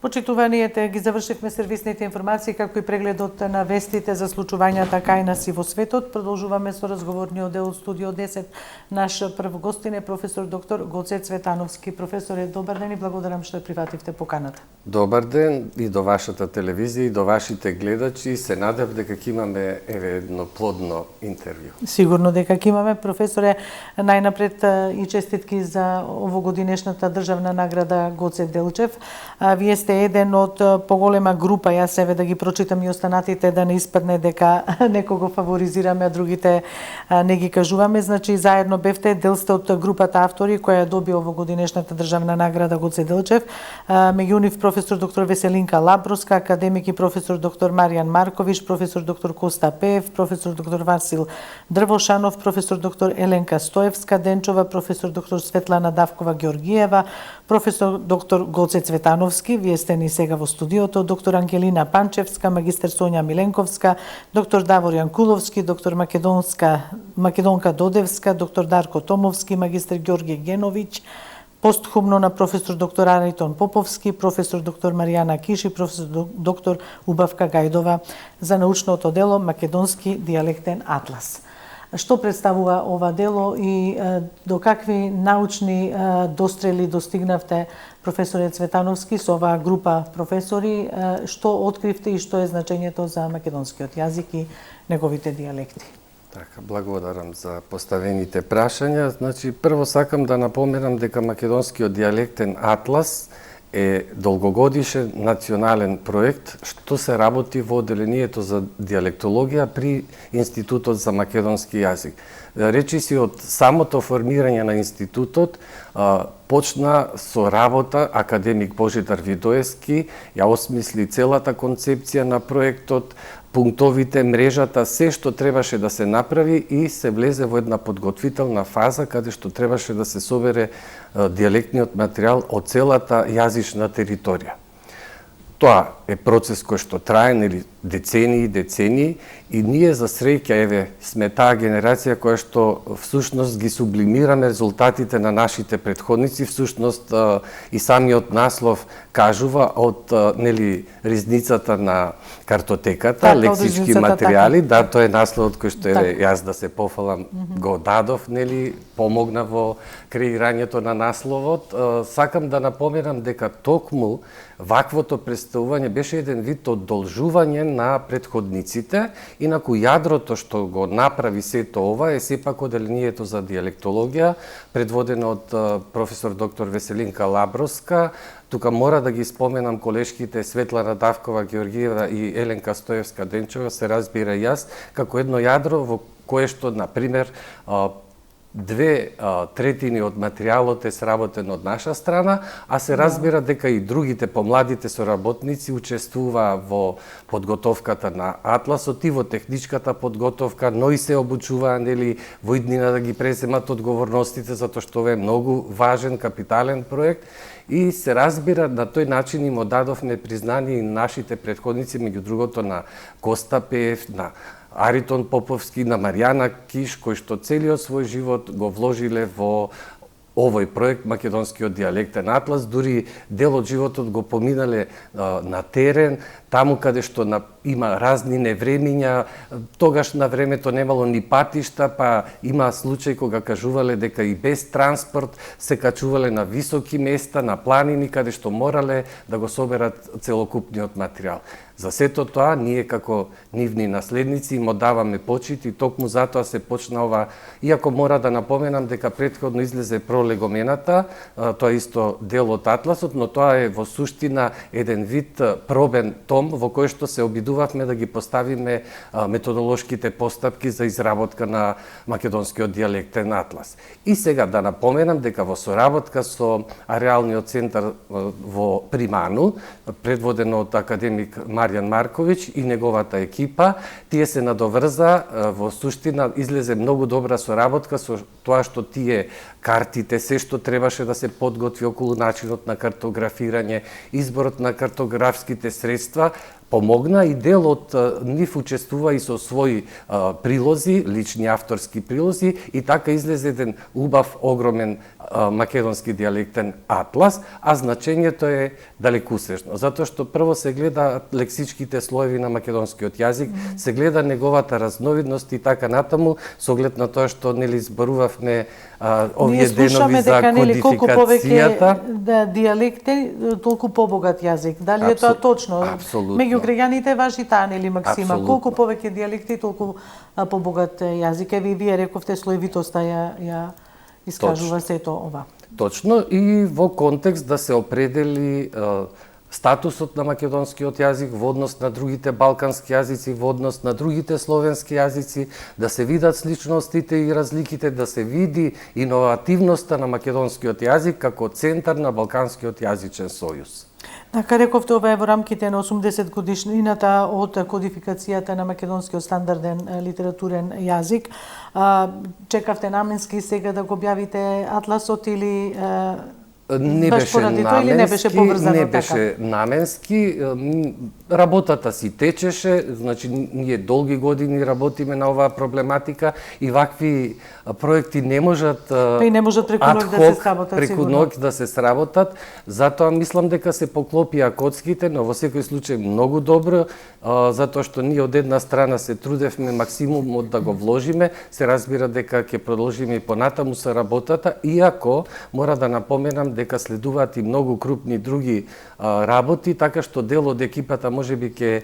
Почитуваниите, ги завршивме сервисните информации, како и прегледот на вестите за случувањата кај нас и во светот. Продолжуваме со разговорниот дел од Студио 10. Наш прв гостин е професор доктор Гоце Цветановски. Професоре, добар ден и благодарам што ја прифативте поканата. Добар ден и до вашата телевизија и до вашите гледачи. Се надев дека ќе имаме едно плодно интервју. Сигурно дека ќе имаме, професоре. Најнапред и честитки за овогодинешната државна награда Гоце Делчев. Вие сте еден од поголема група, јас себе да ги прочитам и останатите да не испадне дека некого фаворизираме, а другите не ги кажуваме. Значи, заедно бевте, дел сте од групата автори која доби овогодинешната државна награда Гоце Делчев. Меѓу нив професор доктор Веселинка Лаброска, академик и професор доктор Маријан Марковиќ, професор доктор Коста Пеев, професор доктор Васил Дрвошанов, професор доктор Еленка Стоевска Денчова, професор доктор Светлана Давкова Георгиева, професор доктор Гоце Цветановски, вие сте ни сега во студиото, доктор Ангелина Панчевска, магистер Сонја Миленковска, доктор Давор Јанкуловски, доктор Македонка Додевска, доктор Дарко Томовски, магистер Ѓорѓе Геновиќ, постхумно на професор доктор Аритон Поповски, професор доктор Маријана Киши, професор доктор Убавка Гајдова за научното дело Македонски дијалектен атлас. Што представува ова дело и до какви научни дострели достигнавте, професоре Цветановски, со оваа група професори, што откривте и што е значењето за македонскиот јазик и неговите дијалекти? Така, благодарам за поставените прашања. Значи, прво сакам да напоменам дека македонскиот дијалектен атлас е долгогодишен национален проект што се работи во одделението за дијалектологија при Институтот за македонски јазик. Речиси од самото формирање на институтот почна со работа академик Божидар Видоевски, ја осмисли целата концепција на проектот, пунктовите, мрежата, се што требаше да се направи и се влезе во една подготвителна фаза каде што требаше да се собере дијалектниот материјал од целата јазична територија. Тоа е процес кој што трае нели децении и ние за среќа сме таа генерација која што всушност ги сублимираме резултатите на нашите претходници, всушност и самиот наслов кажува од нели ризницата на картотеката, лексички материјали, да, тоа е насловот кој што јас да се пофалам го дадов, нели помогна во креирањето на насловот. Сакам да напоменам дека токму ваквото представување беше еден вид одолжување на претходниците, инаку јадрото што го направи сето ова е сепак одделението за дијалектологија, предводено од професор доктор Веселинка Лаброска. Тука мора да ги споменам колешките Светлана Давкова Георгиева и Еленка Стоевска Денчова, се разбира јас, како едно јадро во кое што, например, 2/3 од материјалот е сработен од наша страна, а се разбира дека и другите помладите соработници учествуваа во подготовката на атласот и во техничката подготовка, но и се обучуваа нели во иднина да ги преземат одговорностите, затоа што ова е многу важен капитален проект. И се разбира, на тој начин им одадовме признание и нашите претходници, меѓу другото на Коста Пеев, на Аритон Поповски, на Маријана Киш, кои што целиот свој живот го вложиле во овој проект Македонскиот дијалектен атлас, дури дел од животот го поминале на терен, таму каде што има разни невремиња, тогаш на времето немало ни патишта, па има случај кога кажувале дека и без транспорт се качувале на високи места, на планини, каде што морале да го соберат целокупниот материјал. За сето тоа, ние како нивни наследници им одаваме почит и токму затоа се почна ова, иако мора да напоменам дека претходно излезе пролегомената, тоа исто дел од атласот, но тоа е во суштина еден вид пробен том во кој што се обидувавме да ги поставиме методолошките постапки за изработка на македонскиот дијалектен атлас. И сега да напоменам дека во соработка со Ареалниот центар во Приману, предводено од академик Маријан Марковиќ и неговата екипа, тие се надоврза, во суштина излезе многу добра соработка со тоа што тие картите, се што требаше да се подготви околу начинот на картографирање, изборот на картографските средства, помогна и дел од нив учествува и со своји прилози, лични авторски прилози, и така излезе еден убав, огромен македонски дијалектен атлас, а значењето е далекусечно, затоа што прво се гледа лексичките слоеви на македонскиот јазик, се гледа неговата разновидност и така натаму, со оглед на тоа што нели зборувавме овие денови за кодификацијата. Дијалекти, толку побогат јазик. Дали е тоа точно? Апсолутно. Меѓу граѓаните важи таа нели максима. Апсолутно. Колку повеќе дијалекти, толку побогат јазик. Еве и вие рековте слоевитоста ја искажува сето ова. Точно, и во контекст да се определи статусот на македонскиот јазик во однос на другите балкански јазици, во однос на другите словенски јазици, да се видат сличностите и разликите, да се види иновативноста на македонскиот јазик како центар на Балканскиот јазичен сојуз. Така рековте, ова е во рамките на 80 годишнината од кодификацијата на македонскиот стандарден литературен јазик. Чекавте наменски сега да го објавите атласот или Не беше наменски, не беше поврзано не беше така? наменски, работата си течеше, значи ние долги години работиме на оваа проблематика и вакви проекти не можат и не можат преку ноќ да се сработат, преку ноќ да се сработат, затоа мислам дека се поклопија коцките, но во секој случај многу добро, затоа што ние од една страна се трудевме максимумот да го вложиме, се разбира дека ќе продолжиме и понатаму со работата, иако мора да напоменам дека следуваат и многу крупни други работи, така што дел од екипата можеби ќе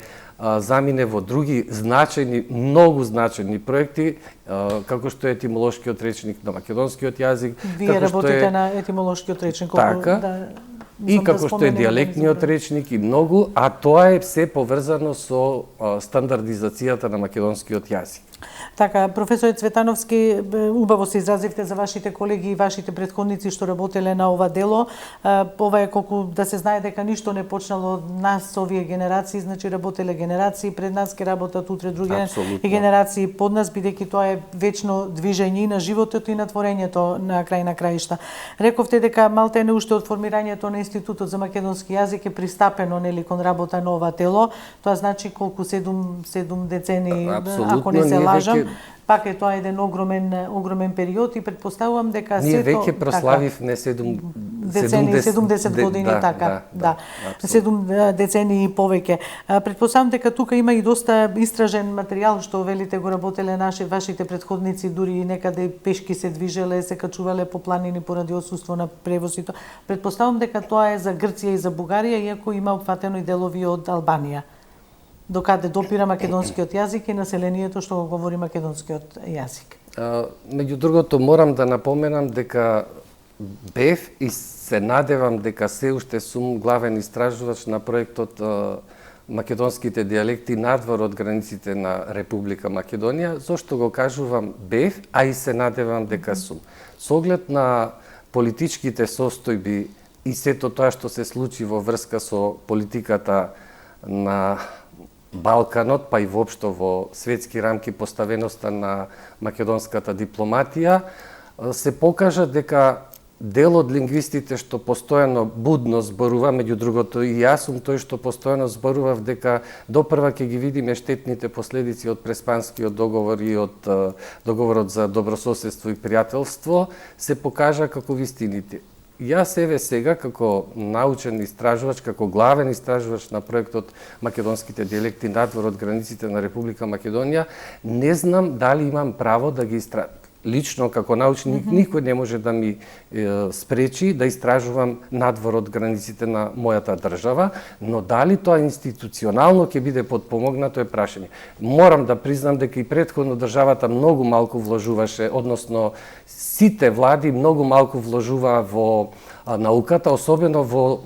замине во други значајни, многу значајни проекти, како што е етимолошкиот речник на македонскиот јазик. Вие работите на етимолошкиот речник, така, и како што е дијалектниот речник и многу, а тоа е се поврзано со стандардизацијата на македонскиот јазик. Така, професор Цветановски, убаво се изразивте за вашите колеги и вашите претходници што работеле на ова дело. Ова е колку да се знае дека ништо не почнало од нас, овие генерации, значи работеле генерации пред нас, ке работат утре други и генерации под нас, бидејќи тоа е вечно движење и на животот и на творењето на крај на краишта. Рековте дека малтене уште од формирањето на Институтот за македонски јазик е пристапено нели кон работа на ова тело. Тоа значи колку 7 децени, ако не се лажам. Пак е тоа еден огромен период и претпоставувам дека ние сето веќе прославивме 70 години, така, да. 7 децени и повеќе. Претпоставам дека тука има и доста истражен материјал што велите го работеле вашите претходници, дури и некаде пешки се движеле, се качувале по планини поради отсуство на превоз и тоа. Претпоставам дека тоа е за Грција и за Бугарија, иако има опфатено и делови од Албанија, докаде допира македонскиот јазик и населението што го говори македонскиот јазик. Меѓу другото, морам да напоменам дека бев и се надевам дека се уште сум главен истражувач на проектот македонските дијалекти надвор од границите на Република Македонија. Зошто го кажувам бев, а и се надевам дека сум? Со оглед на политичките состојби и сето тоа што се случи во врска со политиката на Балканот, па и воопшто во светски рамки поставеноста на македонската дипломатија, се покажа дека дел од лингвистите што постојано будно зборува, меѓу другото и јас сум тој што постојано зборував дека допрва ќе ги видиме штетните последици од Преспанскиот договор и од договорот за добрососедство и пријателство, се покажа како вистините. Јас еве сега, како научен истражувач, како главен истражувач на проектот Македонските дијалекти надвор од границите на Република Македонија, не знам дали имам право да ги лично како научник никој не може да ми спречи да истражувам надвор од границите на мојата држава, но дали тоа институционално ќе биде подпомогнато е прашање. Морам да признам дека и претходно државата многу малку вложуваше, односно сите влади многу малку вложуваа во науката, особено во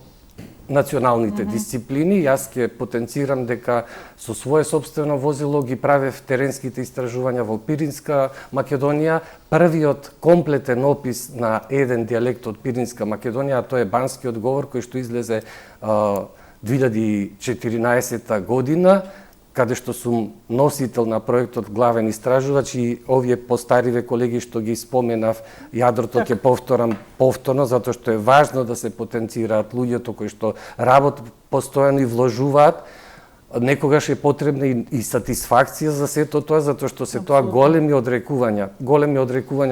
националните дисциплини. Јас ќе потенцирам дека со свое собствено возило ги правев теренските истражувања во Пиринска Македонија. Првиот комплетен опис на еден дијалект од Пиринска Македонија, а тоа е банскиот говор кој што излезе 2014 година, каде што сум носител на проектот главен истражувач и овие постариве колеги што ги споменав, јадрото ќе повторам повторно, затоа што е важно да се потенцираат луѓето кои што работат постојано и вложуваат. некогаш е потребна и сатисфакција за сето тоа, затоа што се тоа големи одрекувања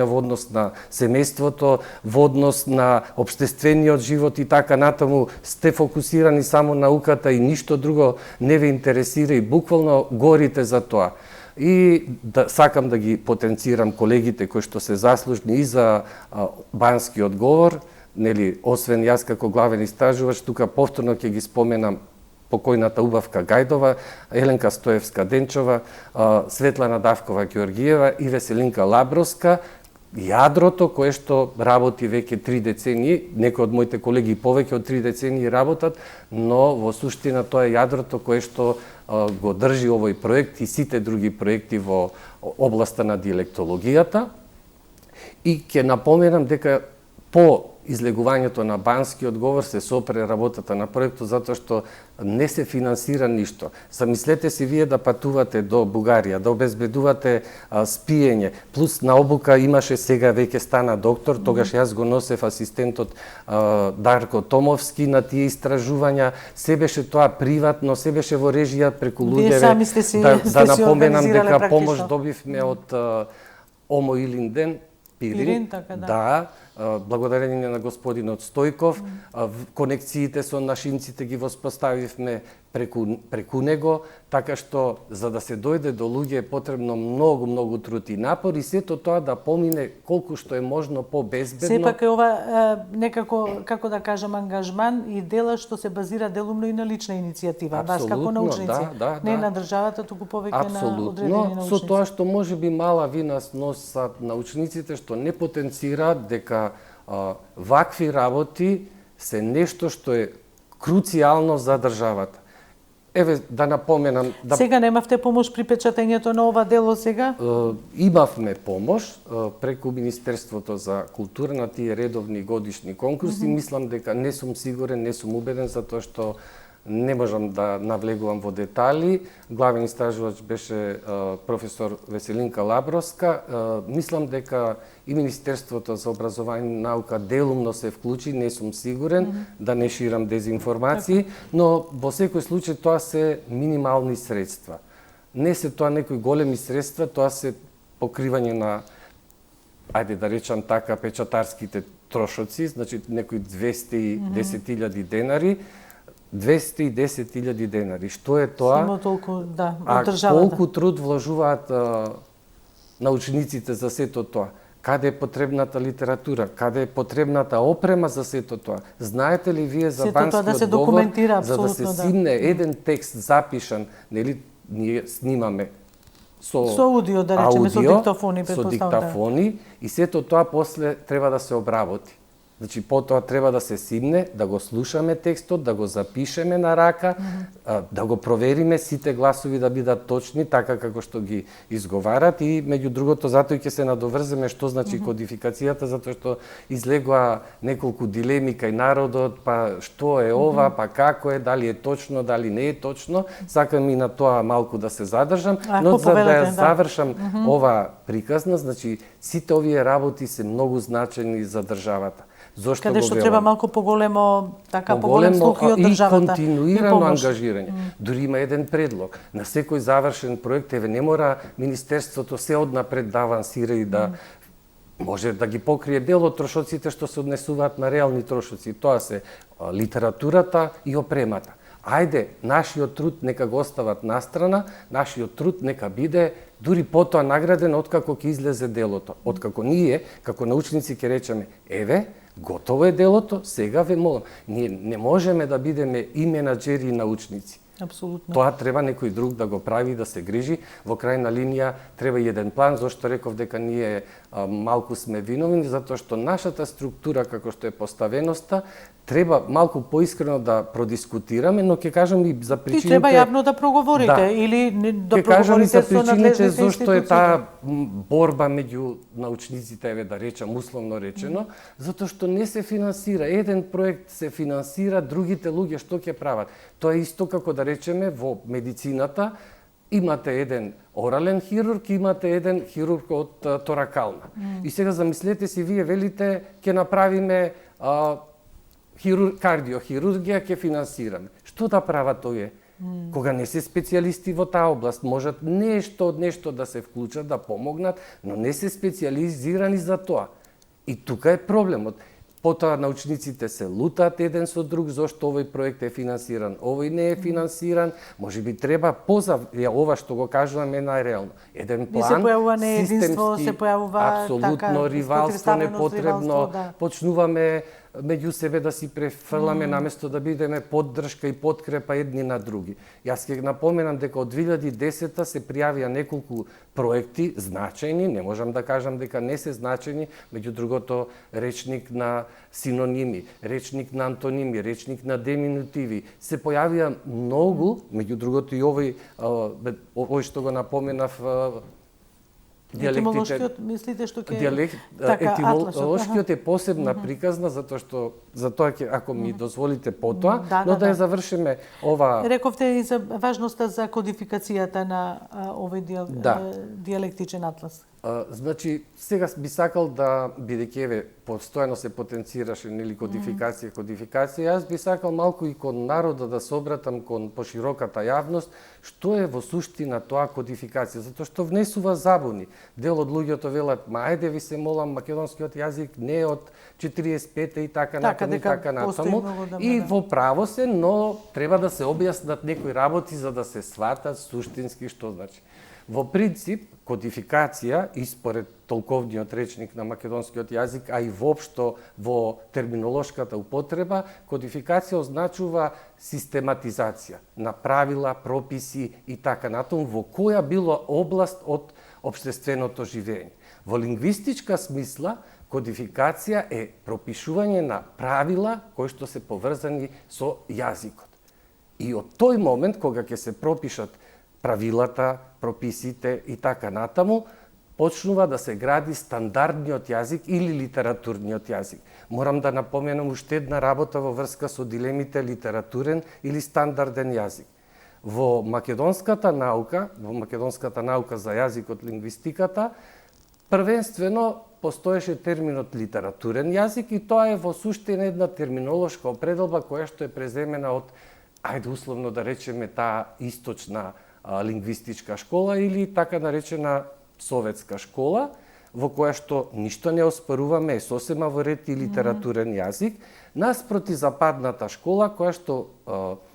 во однос на семејството, во однос на општествениот живот и така натаму, сте фокусирани само на науката и ништо друго не ве интересира и буквално горите за тоа. И сакам да ги потенцирам колегите кои што се заслужни и за банскиот говор, нели, освен јас како главен истражувач, тука повторно ќе ги споменам покојната Убавка Гајдова, Еленка Стоевска-Денчова, Светлана Давкова-Ѓоргиева и Веселинка Лабровска, јадрото кое што работи веќе 3 децении, некои од моите колеги повеќе од 3 децении работат, но во суштина тоа е јадрото кое што го држи овој проект и сите други проекти во областа на диалектологијата. И ќе напоменам дека по излегувањето на банскиот говор се сопре работата на проектот затоа што не се финансира ништо. Замислете си вие да патувате до Бугарија, да обезбедувате спиење, плюс на обука имаше, сега веќе стана доктор, тогаш јас го носев асистентот Дарко Томовски на тие истражувања, се беше тоа приватно, се беше во режија преку луѓе. Да напоменам дека помош добивме од Омо Илинден, Пирин, да, благодарение на господинот Стојков, конекциите со нашинците ги воспоставивме преку него, така што за да се дојде до луѓе е потребно многу труд и напор и сето тоа да помине колку што е можно побезбедно. Сепак е ова некако, како да кажам, ангажман и дела што се базира делумно и на лична иницијатива. Вас како научници, не на државата, туку повеќе на одредени научници. Со тоа што можеби мала вина сносат научниците што не потенцираат дека вакви работи се нешто што е круцијално за државата. Еве, да напоменам... Сега немавте помош при печатењето на ова дело сега? Имавме помош преку Министерството за култура на тие редовни годишни конкурси. Мислам дека не сум сигурен, не сум убеден, затоа што не можам да навлегувам во детали. Главен истражувач беше професор Веселинка Лабровска. Мислам дека и Министерството за образование и наука делумно се вклучи, не сум сигурен, да не ширам дезинформации, но во секој случај тоа се минимални средства. Не се тоа некои големи средства, тоа се покривање на, ајде да речам така, печатарските трошоци, значи некои 210.000 денари, 210.000 денари. Што е тоа? Само толку, да, од државата. А колку труд вложуваат научниците за сето тоа? Каде е потребната литература? Каде е потребната опрема за сето тоа? Знаете ли вие за банскиот говор, за да се симне еден текст запишан, нели, ние снимаме со аудио, да речеме, со диктофони, со диктофони, и сето тоа после треба да се обработи. Значи, потоа треба да се симне, да го слушаме текстот, да го запишеме на рака, да го провериме сите гласови да бидат точни, така како што ги изговарат и, меѓу другото, затоа ќе се надоврземе што значи кодификацијата, затоа што излегоа неколку дилеми кај народот, па што е ова, па како е, дали е точно, дали не е точно. Сакам и на тоа малку да се задржам, но за да ја завршам ова приказна, значи, сите овие работи се многу значени за државата. Зошто каде што треба малку поголем слух и од државата. И континуирано ангажирање. Дури има еден предлог. На секој завршен проект, еве, не мора Министерството се однапред да авансира и да може да ги покрие дел од трошоците што се однесуваат на реални трошоци. Тоа се литературата и опремата. Ајде, нашиот труд нека го остават настрана, нашиот труд нека биде дури потоа награден откако ќе излезе делото. Откако ние, како научници, ќе речеме, еве, готово е делото, сега ве молам. Ние не можеме да бидеме и менаџери и научници. Апсолутно. Тоа треба некој друг да го прави, да се грижи. Во крајна линија треба и еден план, зашто реков дека ние малку сме виновни, затоа што нашата структура, како што е поставеноста, треба малку поискрено да продискутираме, но ќе кажам и за причините... И треба јавно да проговорите, или да проговорите со надлежните институции. Зошто е таа борба меѓу научниците, еве да речам, условно речено, затоа што не се финансира. Еден проект се финансира, другите луѓе што ќе прават. Тоа е исто како да речеме во медицината, имате еден орален хирург, имате еден хирург од торакална. И сега замислете си, вие велите, ќе направиме кардиохирургија, ќе финансираме. Што да прават овие? Кога не се специјалисти во таа област, можат нешто да се вклучат, да помогнат, но не се специјализирани за тоа. И тука е проблемот. Потоа научниците се лутаат еден со друг, зошто овој проект е финансиран, овој не е финансиран, можеби треба ова што го кажуваме најреално. Еден план, се појавува неединство, се појавува апсолутно ривалство непотребно, почнуваме меѓу себе да си префрламе наместо да бидеме поддршка и подкрепа едни на други. Јас ќе напоменам дека од 2010 се пријавија неколку проекти значајни, не можам да кажам дека не се значајни, меѓу другото речник на синоними, речник на антоними, речник на деминутиви, се појавија многу, меѓу другото и овој што го напоменав Етимолошкиот, мислите што ќе етимолошкиот е посебна приказна затоа ќе ако ми дозволите потоа, но да ја завршиме ова. Рековте и за важноста за кодификацијата на овој дијалектичен атлас. Значи, сега би сакал да, бидејќи постојано се потенцираше нели кодификација, јас би сакал малку и кон народа да се обратам кон пошироката јавност, што е во суштина тоа кодификација, затоа што внесува забуни. Дел од луѓето велат, ајде ви се молам, македонскиот јазик не е од 45-те и така натаму. И во право се, но треба да се објаснат некои работи за да се сватат суштински што значи. Во принцип, кодификација, и според толковниот речник на македонскиот јазик, а и воопшто во терминолошката употреба, кодификација означува систематизација на правила, прописи и така натаму во која било област од општественото живење. Во лингвистичка смисла, кодификација е пропишување на правила кои што се поврзани со јазикот. И од тој момент, кога ќе се пропишат правилата, прописите и така натаму, почнува да се гради стандардниот јазик или литературниот јазик. Морам да напоменам уште една работа во врска со дилемите литературен или стандарден јазик. Во македонската наука за јазикот, лингвистиката, првенствено постоеше терминот литературен јазик и тоа е во суштина една терминолошка определба која што е преземена од, ајде условно да речеме, таа источна лингвистичка школа или така наречена советска школа, во која што ништо не оспоруваме, е сосема во ред и литературен јазик, наспроти западната школа која што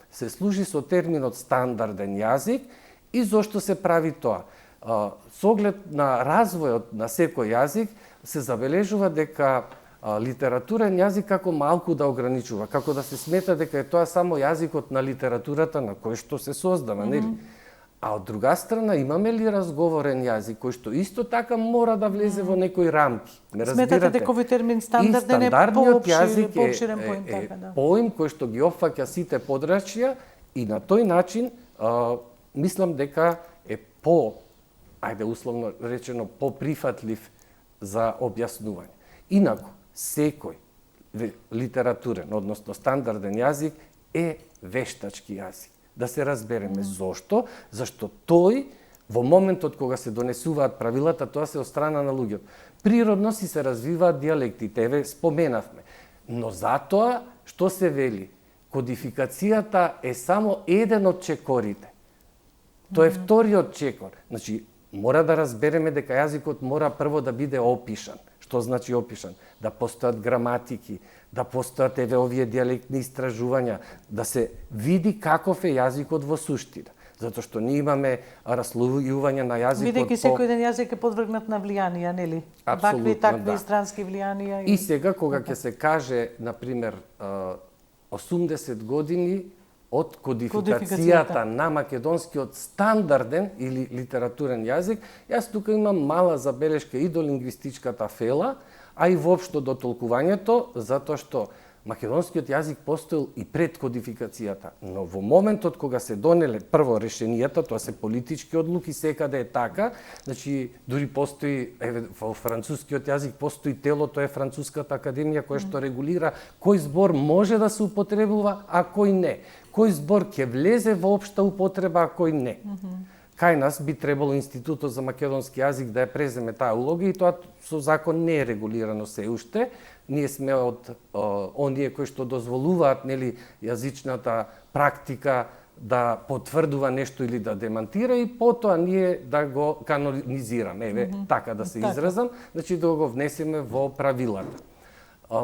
се служи со терминот стандарден јазик. И зошто се прави тоа? Со оглед на развојот на секој јазик се забележува дека литературен јазик како малку да ограничува, како да се смета дека е тоа само јазикот на литературата на кој што се создава, нели? А од друга страна, имаме ли разговорен јазик кој што исто така мора да влезе во некои рамки? Сметате дека овој термин стандарден е поопширен поим, така да. Поим кој што ги опфаќа сите подрачја и на тој начин мислам дека е ајде условно речено, поприфатлив за објаснување. Инаку, секој литературен, односно стандарден јазик е вештачки јазик. Да се разбереме зошто? Зашто тој, во моментот кога се донесуваат правилата, тоа се од страна на луѓето. Природно си се развиваат дијалектите, споменавме. Но затоа, што се вели? Кодификацијата е само еден од чекорите. Тоа е вториот чекор. Значи, мора да разбереме дека јазикот мора прво да биде опишан. Што значи опишан? Да постојат граматики, да постојат овие дијалектни истражувања, да се види каков е јазикот во суштина. Затоа што ние имаме раслојување на јазикот. Бидејќи секој ден јазик е подвргнат на влијанија, нели? Вакви, такви странски влијанија. И сега кога ќе се каже, например, 80 години од кодификацијата на македонскиот стандарден или литературен јазик, јас тука имам мала забелешка и до лингвистичката фела, а и воопшто до толкувањето, затоа што македонскиот јазик постоел и пред кодификацијата, но во моментот кога се донеле прво решенијата, тоа се политички одлуки, секаде е така, значи дури постои во францускиот јазик постои тело, тоа е Француската академија која што регулира кој збор може да се употребува, а кој не. Кој збор ќе влезе во општа употреба, а кој не. Кај нас би требало Институтот за македонски јазик да ја преземе таа улога и тоа со закон не е регулирано се уште. Ние сме од оние кои што дозволуваат, нели, јазичната практика да потврдува нешто или да демантира и потоа ние да го канонизираме, еве, така да се изразам, значи да го внесеме во правилата.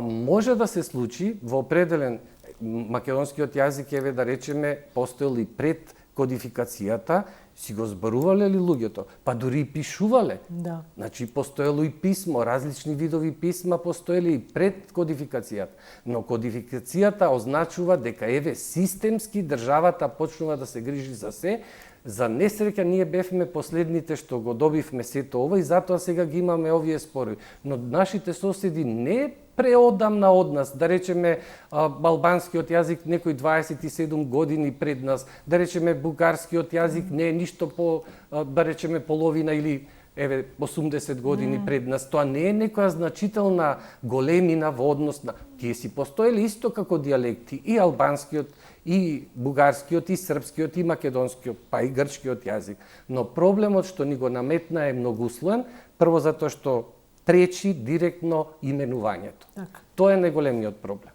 Може да се случи во определен македонскиот јазик, еве да речеме, постоел и пред кодификацијата, си го зборувале ли луѓето? Па дури и пишувале. Да. Значи, постоело и писмо, различни видови писма постоели и пред кодификацијата. Но кодификацијата означува дека еве системски државата почнува да се грижи за се. За несреќа ние бевме последните што го добивме сето ова и затоа сега ги имаме овие спорови. Но нашите соседи не преодамна од нас, да речеме албанскиот јазик некои 27 години пред нас, да речеме бугарскиот јазик не е ништо по, да речеме, половина или еве 80 години пред нас. Тоа не е некоја значителна големина во однос на... Тие си постоеле исто како дијалекти, и албанскиот, и бугарскиот, и српскиот, и македонскиот, па и грчкиот јазик. Но проблемот што ни го наметна е многуслоен, прво затоа што пречи директно именувањето. Так. Тоа е најголемиот проблем.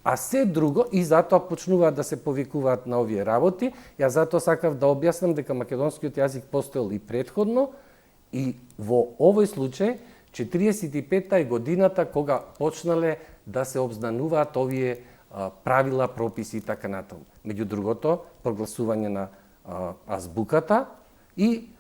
А се друго, и затоа почнуваат да се повикуваат на овие работи, јас затоа сакав да објаснам дека македонскиот јазик постоел и претходно, и во овој случај, 45-та е годината кога почнале да се обзнануваат овие правила, прописи и така натаму. Меѓу другото, прогласување на азбуката и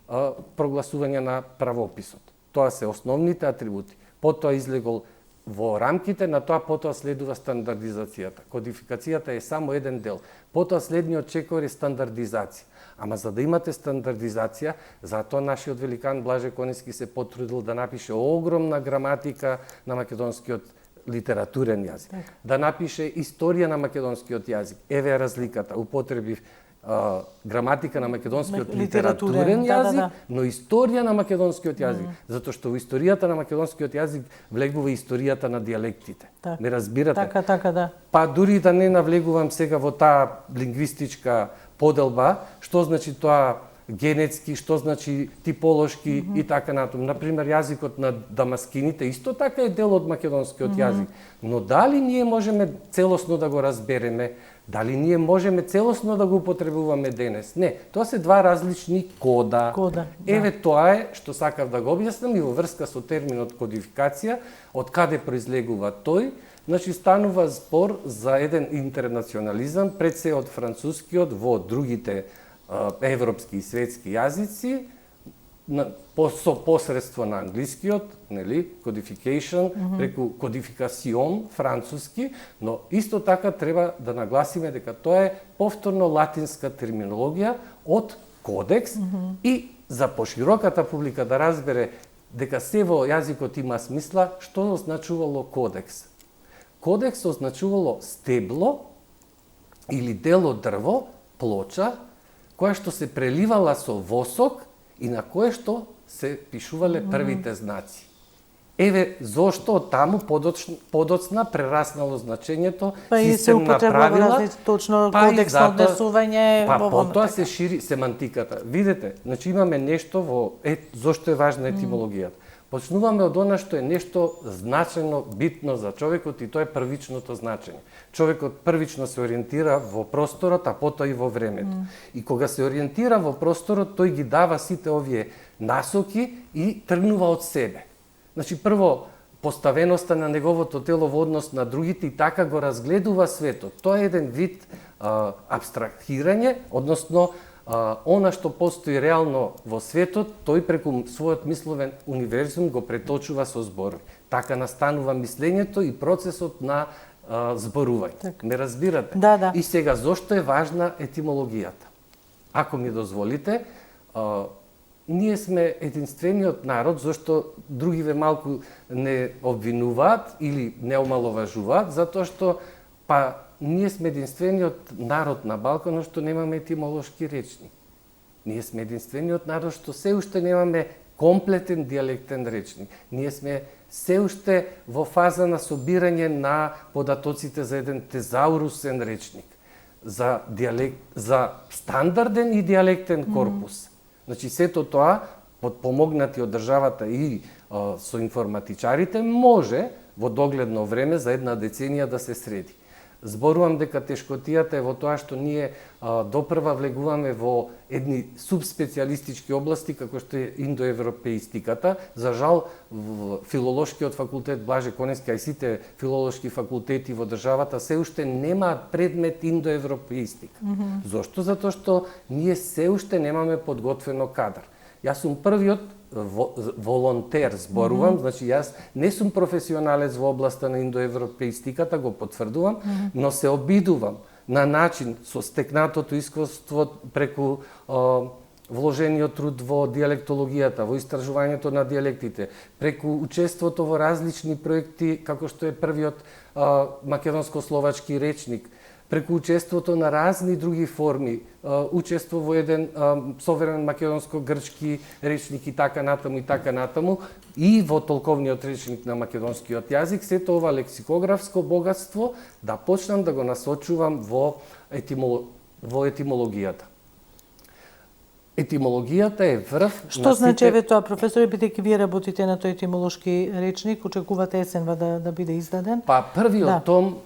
прогласување на правописот. Тоа се основните атрибути. Потоа излегол во рамките на тоа, потоа следува стандардизацијата. Кодификацијата е само еден дел. Потоа следниот чекор е стандардизација. Ама за да имате стандардизација, затоа нашиот великан Блаже Конески се потрудил да напише огромна граматика на македонскиот литературен јазик. Да напише историја на македонскиот јазик. Еве разликата. Употребив граматика на македонскиот литературен јазик, но историја на македонскиот јазик, затоа што во историјата на македонскиот јазик влегува историјата на дијалектите. Ме разбирате? Така, да. Па дури да не навлегувам сега во таа лингвистичка поделба, што значи тоа генетски, што значи типолошки и така натаму. Например, јазикот на дамаскините исто така е дел од македонскиот јазик. Но дали ние можеме целосно да го разбереме? Дали ние можеме целосно да го употребуваме денес? Не, тоа се два различни кода. Еве тоа е што сакав да го објаснам и во врска со терминот кодификација, од каде произлегува тој. Значи, станува збор за еден интернационализам, пред се од францускиот во другите европски и светски јазици, со посредство на англискиот, нели, codification, преку кодификацион, француски, но исто така треба да нагласиме дека тоа е повторно латинска терминологија од кодекс и за пошироката публика да разбере дека се во јазикот има смисла, што означувало кодекс. Кодекс означувало стебло или дел од дрво, плоча, која што се преливала со восок и на кое што се пишувале првите знаци. Еве зошто таму подоцна прераснало значењето, систем на правила, точно кодексно однесување. Па потоа се шири семантиката. Видете, значи имаме нешто во зошто е важна етимологијата. Почнуваме од она што е нешто значено, битно за човекот и тоа е првичното значење. Човекот првично се ориентира во просторот, а потоа и во времето. И кога се ориентира во просторот, тој ги дава сите овие насоки и тргнува од себе. Значи, прво, поставеноста на неговото тело во однос на другите и така го разгледува светот. Тоа е еден вид абстрахирање, односно она што постои реално во светот, тој преку својот мисловен универзум го преточува со зборови. Така настанува мислењето и процесот на зборување. Ме разбирате? Да. И сега, зошто е важна етимологијата? Ако ми дозволите, ние сме единствениот народ, зашто другиве малку не обвинуваат или не омаловажуваат, затоа што ние сме единствениот народ на Балканот што немаме етимолошки речник. Ние сме единствениот народ што се уште немаме комплетен дијалектен речник. Ние сме се уште во фаза на собирање на податоците за еден тезаурусен речник, за стандарден и дијалектен корпус. Значи, сето тоа, подпомогнати од државата и со информатичарите, може во догледно време за една деценија да се среди. Зборувам дека тешкотијата е во тоа што ние допрва влегуваме во едни субспецијалистички области како што е индоевропеистиката. За жал, филолошкиот факултет Блаже Конески, а и сите филолошки факултети во државата се уште немаат предмет индоевропеистика. Зошто? Затоа што ние се уште немаме подготвено кадар. Јас сум првиот волонтер, зборувам, значи јас не сум професионалец во областа на индоевропеистиката, го потврдувам, но се обидувам на начин со стекнатото искуство преку вложениот труд во диалектологијата, во истражувањето на диалектите, преку учеството во различни проекти, како што е првиот македонско-словачки речник, преку учеството на разни други форми, учество во еден соверен македонско-грчки речник и така натаму, и во толковниот речник на македонскиот јазик, сето ова лексикографско богатство да почнам да го насочувам во етимологијата. Етимологијата е врв. Што значи еве тоа, професоре, бидејќи вие работите на тој етимолошки речник, очекувате есенва да биде издаден? Па првиот том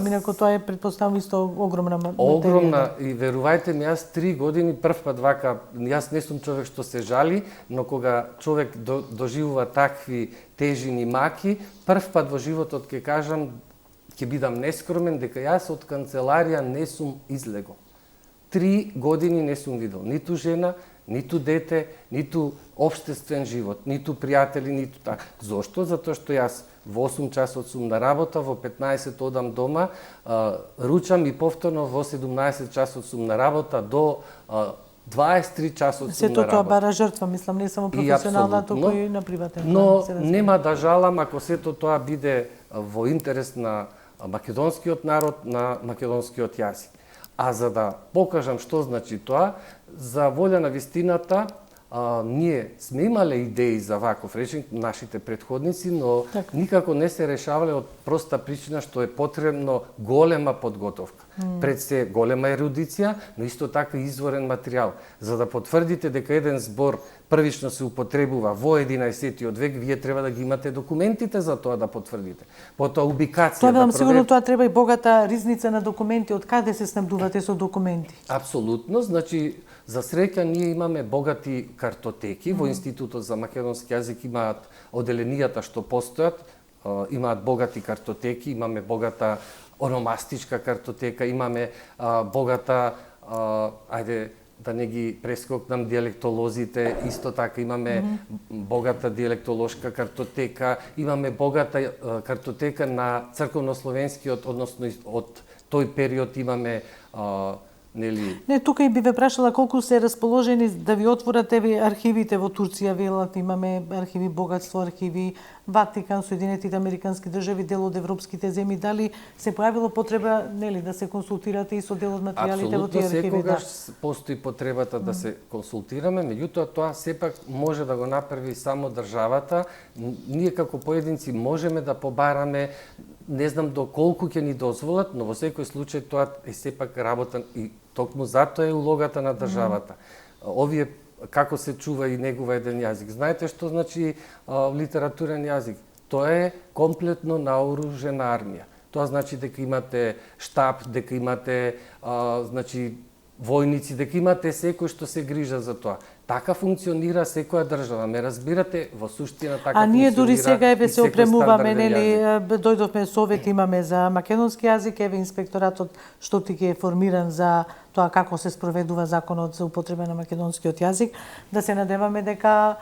инаку тоа е претпоставам исто огромна материја. Огромна, и верувајте ми, јас 3 години прв пат вака, јас не сум човек што се жали, но кога човек доживува такви тежини маки, прв пат во животот ќе кажам, ќе бидам нескромен дека јас од канцеларија не сум излегол. 3 години не сум видел ниту жена, ниту дете, ниту општествен живот, ниту пријатели, ниту така. Зошто? Затоа што јас во 8 часот сум на работа, во 15 одам дома, ручам и повторно во 17 часот сум на работа, до 23 часот сум на работа. Сето тоа бара жртва, мислам, не само професионална, туку и на приватен. Но нема да жалам ако сето тоа биде во интерес на македонскиот народ, на македонскиот јазик. А за да покажам што значи тоа, за волја на вистината, ние сме имале идеи за ваков речник, нашите претходници, но никако не се решавале од проста причина што е потребно голема подготовка. Пред се голема ерудиција, но исто така и изворен материјал. За да потврдите дека еден збор првично се употребува во 11-тиот век, вие треба да ги имате документите за тоа да потврдите. Потоа убикација. Тоа велам, сигурно тоа треба и богата ризница на документи. Од каде се снабдувате со документи? Апсолутно, значи за среќа ние имаме богати картотеки. Во Институтот за македонски јазик имаат оделенијата што постојат, имаат богати картотеки, имаме богата ономастичка картотека, имаме богата, ајде да не ги прескокнам, диалектолозите, исто така имаме богата диалектолошка картотека, имаме богата картотека на црковнословенскиот, односно од тој период имаме нели. Не, тука и би ве прашала колку се расположени да ви отворат еве архивите во Турција, велат имаме архиви богатство, архиви Ватикан, Соединетите Американски држави, дел од европските земји, дали се појавило потреба нели да се консултирате и со дел од материјалите во тие архиви? Апсолутно, секогаш постои потребата да се консултираме, меѓутоа тоа сепак може да го направи само државата. Ние како поединци можеме да побараме, не знам до колку ќе ни дозволат, но во секој случај тоа е сепак работа и токму затоа е улогата на државата. Овие како се чува и негува еден јазик. Знаете што значи литературен јазик? Тоа е комплетно наоружена армија. Тоа значи дека имате штаб, дека имате значи војници, дека имате секој што се грижа за тоа. Така функционира секоја држава. Ме разбирате, во суштина така функционира. А ние дури сега еве се опремуваме, нели, дојдовме совет имаме за македонски јазик, еве инспекторатот што ти е формиран за тоа како се спроведува законот за употреба на македонскиот јазик, да се надеваме дека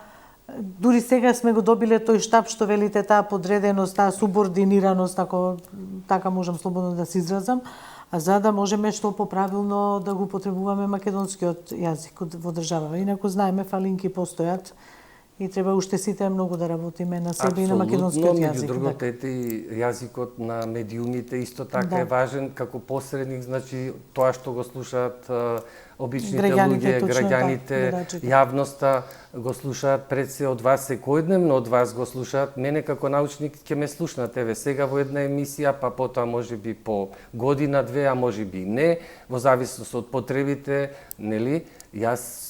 дури сега сме го добиле тој штаб што велите, таа подреденост, таа субординираност, ако така можам слободно да се изразам, за да можеме што поправилно да го употребуваме македонскиот јазик во државава. Инаку знаеме фалинки постојат и треба уште сите многу да работиме на себе и на македонскиот јазик. Меѓу другото, ете јазикот на медиумите исто така е важен како посредник, значи тоа што го слушаат обичните луѓе, граѓаните, јавноста го слушаат пред се од вас, секојдневно од вас го слушаат. Мене како научник ќе ме слушнат еве сега во една емисија, па потоа можеби по година, две, а можеби не, во зависност од потребите, нели?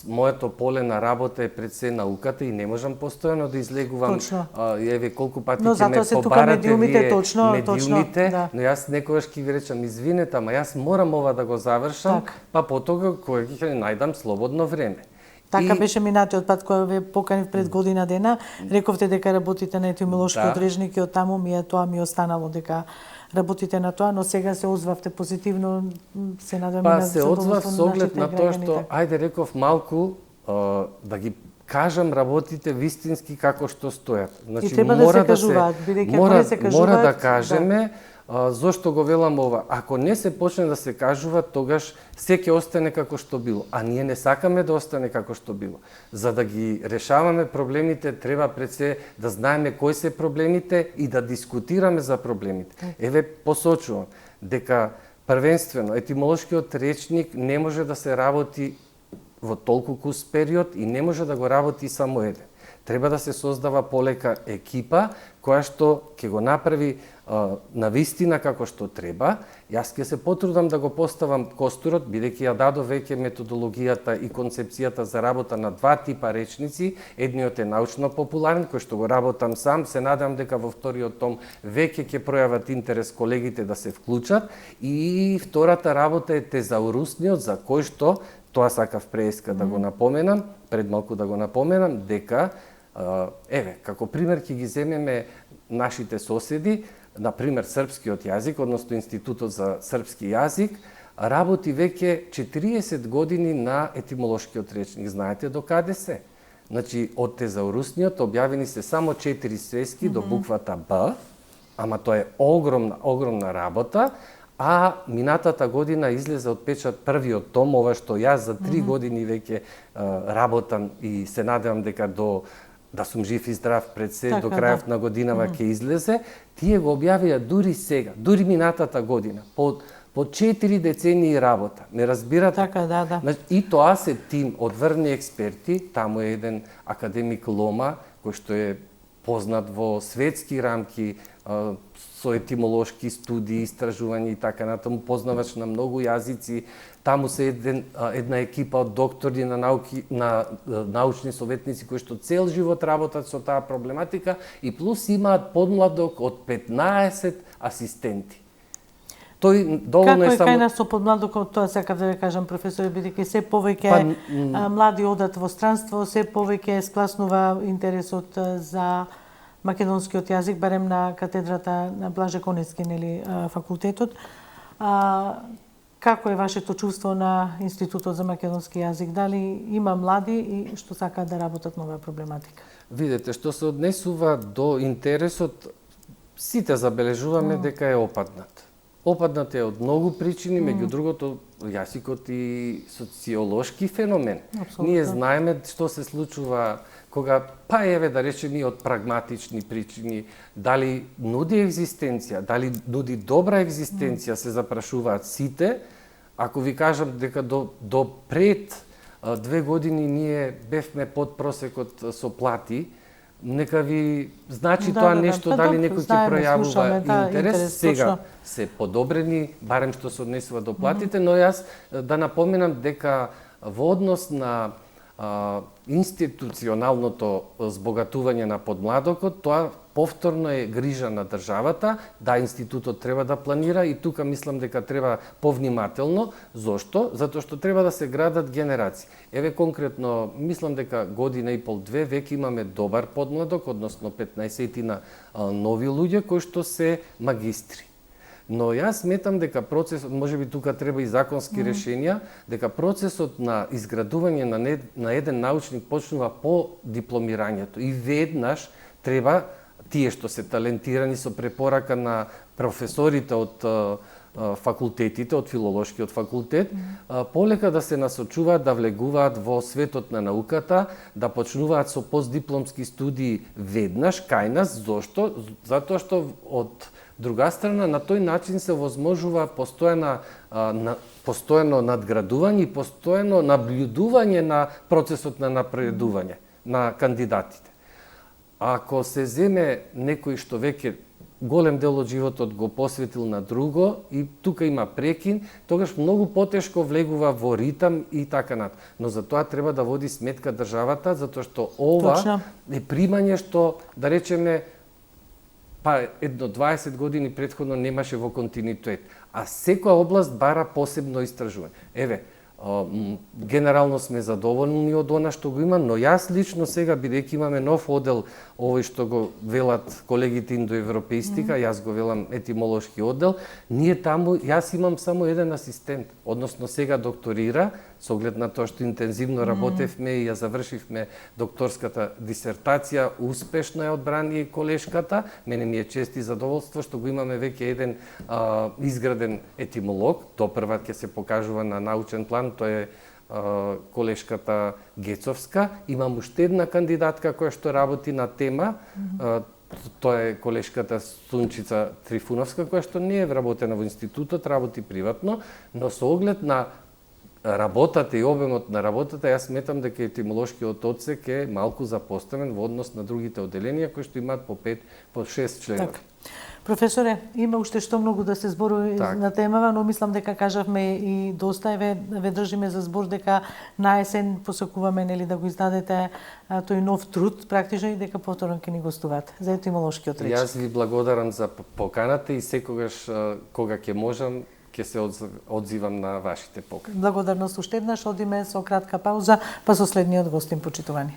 моето поле на работа е пред се науката и не можам постојано да излегувам. Еве колку пати ќе ме побарате вие медиумите, да. но јас некогаш ќе ви речам извинете, ама јас морам ова да го завршам, па потоа кога ќе најдам слободно време. Така беше минатиот пат кога ве поканив пред година дена, рековте дека работите на етимолошки одрежник и од таму тоа ми останало дека работите на тоа, но сега се озвавте позитивно, се надевам на задоволство. Па се озвав со оглед на тоа што, ајде реков малку, да ги кажам работите вистински како што стојат. Значи, и треба да се кажуваат, бидејќи ако не се кажуваат... Мора да кажеме, зошто го велам ова? Ако не се почне да се кажува, тогаш се ќе остане како што било. А ние не сакаме да остане како што било. За да ги решаваме проблемите, треба пред се да знаеме кои се проблемите и да дискутираме за проблемите. Еве, посочувам дека првенствено етимолошкиот речник не може да се работи во толку кус период и не може да го работи само еден. Треба да се создава полека екипа која што ќе го направи на вистина како што треба. Јас ќе се потрудам да го поставам костурот, бидејќи ја дадов веќе методологијата и концепцијата за работа на два типа речници. Едниот е научно популарен, кој што го работам сам. Се надам дека во вториот том веќе ќе пројават интерес колегите да се вклучат. И втората работа е тезаурусниот, за кој што, тоа сакав преска да го напоменам, пред малку да го напоменам, дека еве, како пример ќе ги земеме нашите соседи, например српскиот јазик, односно Институтот за српски јазик, работи веќе 40 години на етимолошкиот речник. Знаете до каде се? Значи, од тезаурусниот објавени се само 4 свески до буквата Б, ама тоа е огромна работа, а минатата година излезе од печат првиот том, ова што јас за 3 години веќе работам и се надевам дека да сум жив и здрав пред се, до крајот на годинава ќе излезе, тие го објавија дури сега, дури минатата година, по 4 децении работа. Ме разбирате? Така, да. И тоа се тим од врвни експерти, таму е еден академик Лома, кој што е познат во светски рамки, со етимолошки студии, истражувања и така натаму, познавач на многу јазици. Таму се една екипа од доктори на науки, на научни советници кои што цел живот работат со таа проблематика и плюс имаат подмладок од 15 асистенти. Тој доволно како е само... кај нас со подмладокот, тоа сакав да ве кажам, професоре, бидејќи се повеќе млади одат во странство, се повеќе скласнува интересот за македонскиот јазик, барем на катедрата на Блаже Конецки, нели, факултетот. Како е вашето чувство на Институтот за македонски јазик? Дали има млади и што сакаат да работат на оваа проблематика? Видете, што се однесува до интересот, сите забележуваме дека е опаднат. Опаднат е од многу причини, меѓу другото, јазикот и социолошки феномен. Абсолютно. Ние знаеме што се случува кога, па еве да речеме и од прагматични причини, дали нуди екзистенција, дали нуди добра екзистенција, се запрашуваат сите. Ако ви кажам дека до пред 2 години ние бевме под просекот со плати, нека ви значи тоа нешто, дали некој ќе пројавува интерес. Сега се подобрени, барем што се однесува до платите, но јас да напоменам дека во однос на институционалното збогатување на подмладокот, тоа повторно е грижа на државата. Да, институтот треба да планира и тука мислам дека треба повнимателно. Зошто? Затоа што треба да се градат генерации. Еве конкретно, мислам дека година и пол, 2 веќе имаме добар подмладок, односно 15 нови луѓе кои што се магистри. Но јас сметам дека процесот, можеби тука треба и законски решенија, дека процесот на изградување на еден научник почнува по дипломирањето и веднаш треба тие што се талентирани со препорака на професорите од факултетите, од филолошкиот факултет, полека да се насочуваат да влегуваат во светот на науката, да почнуваат со постдипломски студии веднаш кај нас. Зошто? Затоа што од друга страна, на тој начин се возможува постојано надградување и постојано наблюдување на процесот на напредување на кандидатите. Ако се земе некој што веќе голем дел од животот го посветил на друго и тука има прекин, тогаш многу потешко влегува во ритам и така нат. Но за тоа треба да води сметка државата, затоа што ова Точно. е примање што, да речеме, едно 20 години претходно немаше во континуитет, а секоја област бара посебно истражување. Еве, генерално сме задоволни од она што го има, но јас лично сега, бидејќи имаме нов одел, овој што го велат колегите индоевропеистика, јас го велам етимолошки одел, ние таму, јас имам само еден асистент, односно сега докторира, со оглед на тоа што интензивно работевме и ја завршивме докторската дисертација, успешно ја одбрани колешката, мене ми е чест и задоволство што го имаме веќе еден изграден етимолог, допрва ќе се покажува на научен план, тоа е колешката Гецовска. Имам уште една кандидатка која што работи на тема, тоа е колешката Сунчица Трифуновска, која што не е вработена во институтот, работи приватно, но со оглед на работата и обемот на работата, јас сметам дека етимолошкиот одсек е малку запоставен во однос на другите оделенија кои што имаат по 5, по 6 членови. Така. Професоре, има уште што многу да се зборува на темава, но мислам дека кажавме и доста ве држиме за збор дека на есен посакуваме нели да го издадете тој нов труд практично и дека повторно ќе ни гостувате за етимолошкиот речник. Јас ви благодарам за поканата и секогаш кога ќе можам ќе се одзивам на вашите покани. Благодарност уште еднаш, одиме со кратка пауза, па со следниот гостин, почитувани.